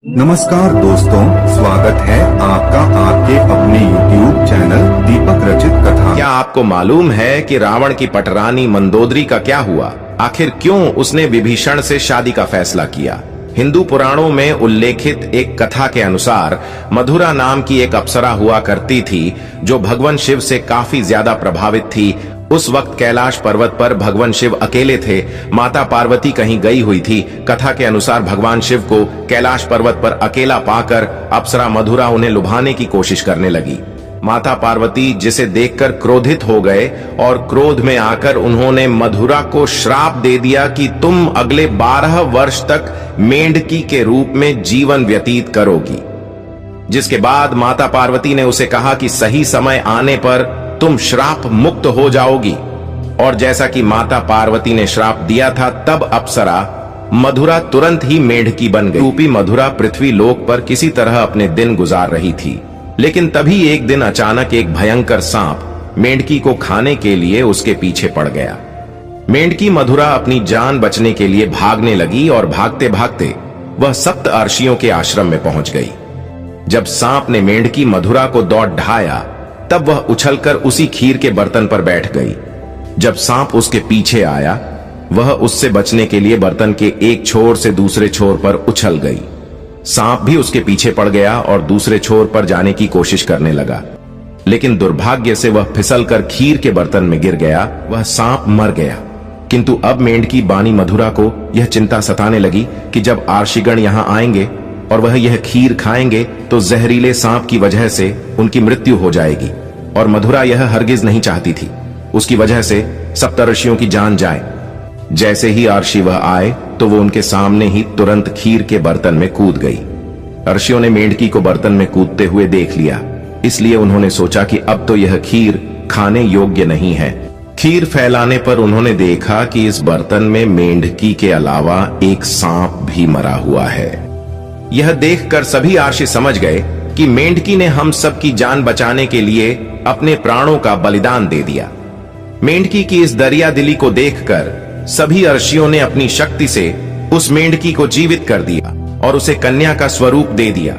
नमस्कार दोस्तों, स्वागत है आपका आपके अपने YouTube चैनल दीपक रचित कथा। क्या आपको मालूम है कि रावण की पटरानी मंदोदरी का क्या हुआ? आखिर क्यों उसने विभीषण से शादी का फैसला किया? हिंदू पुराणों में उल्लेखित एक कथा के अनुसार मधुरा नाम की एक अप्सरा हुआ करती थी जो भगवान शिव से काफी ज्यादा प्रभावित थी। उस वक्त कैलाश पर्वत पर भगवान शिव अकेले थे। माता पार्वती कहीं गई हुई थी। कथा के अनुसार भगवान शिव को कैलाश पर्वत पर अकेला पाकर अप्सरा मधुरा उन्हें लुभाने की कोशिश करने लगी। माता पार्वती जिसे देखकर क्रोधित हो गए और क्रोध में आकर उन्होंने मधुरा को श्राप दे दिया कि तुम अगले 12 वर्ष तक मेंढकी के रूप में जीवन व्यतीत करोगी। जिसके बाद माता पार्वती ने उसे कहा कि सही समय आने पर तुम श्राप मुक्त हो जाओगी। और जैसा कि माता पार्वती ने श्राप दिया था, तब अप्सरा मधुरा तुरंत ही मेंढकी बन गई। रूपी मधुरा पृथ्वी लोक पर किसी तरह अपने दिन गुजार रही थी, लेकिन तभी एक दिन अचानक एक भयंकर सांप मेंढकी को खाने के लिए उसके पीछे पड़ गया। मेंढकी मधुरा अपनी जान बचने के लिए भागने लगी और भागते भागते वह सप्त अर्षियों के आश्रम में पहुंच गई। जब सांप ने मेंढकी मधुरा को दौड़ ढाया, तब वह उछलकर उसी खीर के बर्तन पर बैठ गई। जब सांप उसके पीछे आया, वह उससे बचने के लिए बर्तन के एक छोर से दूसरे छोर पर उछल गई। सांप भी उसके पीछे पड़ गया और दूसरे छोर पर जाने की कोशिश करने लगा, लेकिन दुर्भाग्य से वह फिसलकर खीर के बर्तन में गिर गया। वह सांप मर गया। किंतु अब मेंढकी बानी मधुरा को यह चिंता सताने लगी कि जब आर्षिगण यहां आएंगे और वह यह खीर खाएंगे तो जहरीले सांप की वजह से उनकी मृत्यु हो जाएगी, और मधुरा यह हरगिज नहीं चाहती थी उसकी वजह से सप्तर्षियों की जान जाए। जैसे ही अर्षि वह आए तो वो उनके सामने ही तुरंत खीर के बर्तन में कूद गई। अर्षियों ने मेंढकी को बर्तन में कूदते हुए देख लिया, इसलिए उन्होंने सोचा कि अब तो यह खीर खाने योग्य नहीं है। खीर फैलाने पर उन्होंने देखा कि इस बर्तन में मेंढकी के अलावा एक सांप भी मरा हुआ है। यह देखकर सभी अर्षि समझ गए कि मेंढकी ने हम सब की जान बचाने के लिए अपने प्राणों का बलिदान दे दिया। मेंढकी की इस दरिया दिली को देखकर सभी अर्षियों ने अपनी शक्ति से उस मेंढकी को जीवित कर दिया और उसे कन्या का स्वरूप दे दिया।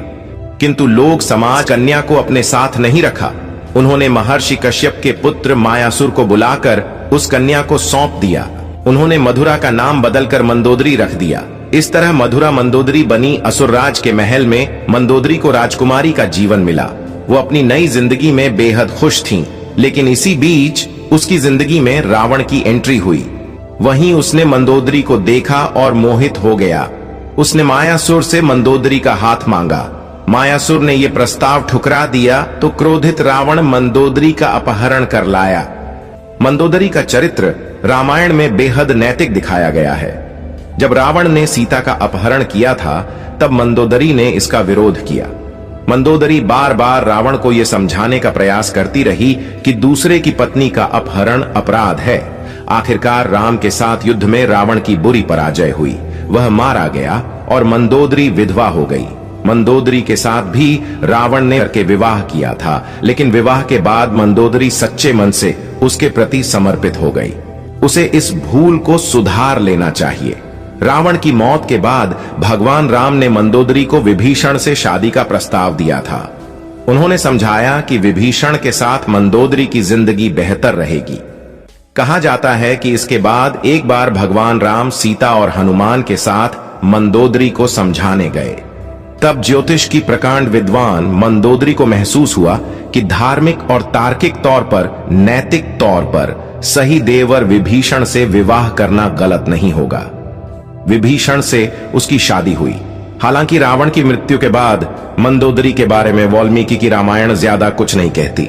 किंतु लोग समाज कन्या को अपने साथ नहीं रखा। उन्होंने महर्षि कश्यप के पुत्र मायासुर को बुलाकर उस कन्या को सौंप दिया। उन्होंने मधुरा का नाम बदलकर मंदोदरी रख दिया। इस तरह मधुरा मंदोदरी बनी। असुरराज के महल में मंदोदरी को राजकुमारी का जीवन मिला। वो अपनी नई जिंदगी में बेहद खुश थीं, लेकिन इसी बीच उसकी जिंदगी में रावण की एंट्री हुई। वहीं उसने मंदोदरी को देखा और मोहित हो गया। उसने मायासुर से मंदोदरी का हाथ मांगा। मायासुर ने यह प्रस्ताव ठुकरा दिया तो क्रोधित रावण मंदोदरी का अपहरण कर लाया। मंदोदरी का चरित्र रामायण में बेहद नैतिक दिखाया गया है। जब रावण ने सीता का अपहरण किया था, तब मंदोदरी ने इसका विरोध किया। मंदोदरी बार बार रावण को यह समझाने का प्रयास करती रही कि दूसरे की पत्नी का अपहरण अपराध है। आखिरकार राम के साथ युद्ध में रावण की बुरी पराजय हुई। वह मारा गया और मंदोदरी विधवा हो गई। मंदोदरी के साथ भी रावण ने करके विवाह किया था, लेकिन विवाह के बाद मंदोदरी सच्चे मन से उसके प्रति समर्पित हो गई। उसे इस भूल को सुधार लेना चाहिए। रावण की मौत के बाद भगवान राम ने मंदोदरी को विभीषण से शादी का प्रस्ताव दिया था। उन्होंने समझाया कि विभीषण के साथ मंदोदरी की जिंदगी बेहतर रहेगी। कहा जाता है कि इसके बाद एक बार भगवान राम सीता और हनुमान के साथ मंदोदरी को समझाने गए। तब ज्योतिष की प्रकांड विद्वान मंदोदरी को महसूस हुआ कि धार्मिक और तार्किक तौर पर, नैतिक तौर पर सही देवर विभीषण से विवाह करना गलत नहीं होगा। विभीषण से उसकी शादी हुई। हालांकि रावण की मृत्यु के बाद मंदोदरी के बारे में वाल्मीकि की रामायण ज्यादा कुछ नहीं कहती।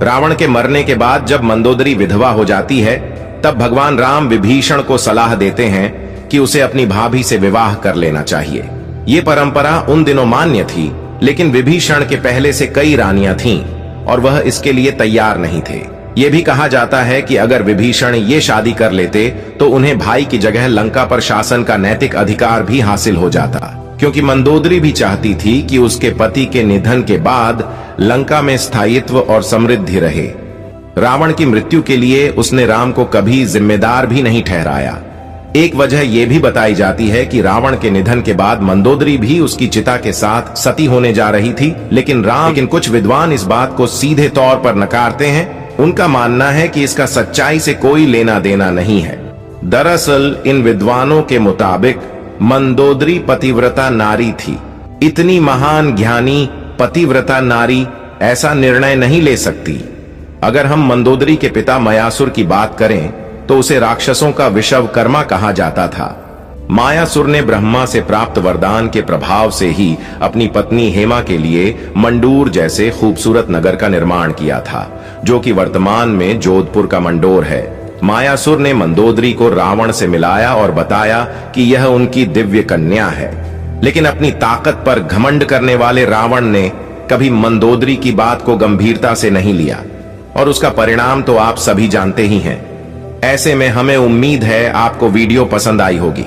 रावण के मरने के बाद जब मंदोदरी विधवा हो जाती है, तब भगवान राम विभीषण को सलाह देते हैं कि उसे अपनी भाभी से विवाह कर लेना चाहिए। ये परंपरा उन दिनों मान्य थी, लेकिन विभीषण के पहले से कई रानियां थीं और वह इसके लिए तैयार नहीं थे। यह भी कहा जाता है कि अगर विभीषण ये शादी कर लेते तो उन्हें भाई की जगह लंका पर शासन का नैतिक अधिकार भी हासिल हो जाता, क्योंकि मंदोदरी भी चाहती थी कि उसके पति के निधन के बाद लंका में स्थायित्व और समृद्धि रहे। रावण की मृत्यु के लिए उसने राम को कभी जिम्मेदार भी नहीं ठहराया। एक वजह यह भी बताई जाती है कि रावण के निधन के बाद मंदोदरी भी उसकी चिता के साथ सती होने जा रही थी, लेकिन कुछ विद्वान इस बात को सीधे तौर पर नकारते हैं। उनका मानना है कि इसका सच्चाई से कोई लेना देना नहीं है। दरअसल इन विद्वानों के मुताबिक मंदोदरी पतिव्रता नारी थी। इतनी महान ज्ञानी पतिव्रता नारी ऐसा निर्णय नहीं ले सकती। अगर हम मंदोदरी के पिता मयासुर की बात करें तो उसे राक्षसों का विश्वकर्मा कहा जाता था। मायासुर ने ब्रह्मा से प्राप्त वरदान के प्रभाव से ही अपनी पत्नी हेमा के लिए मंडूर जैसे खूबसूरत नगर का निर्माण किया था, जो कि वर्तमान में जोधपुर का मंडोर है। मायासुर ने मंदोदरी को रावण से मिलाया और बताया कि यह उनकी दिव्य कन्या है, लेकिन अपनी ताकत पर घमंड करने वाले रावण ने कभी मंदोदरी की बात को गंभीरता से नहीं लिया, और उसका परिणाम तो आप सभी जानते ही हैं। ऐसे में हमें उम्मीद है आपको वीडियो पसंद आई होगी।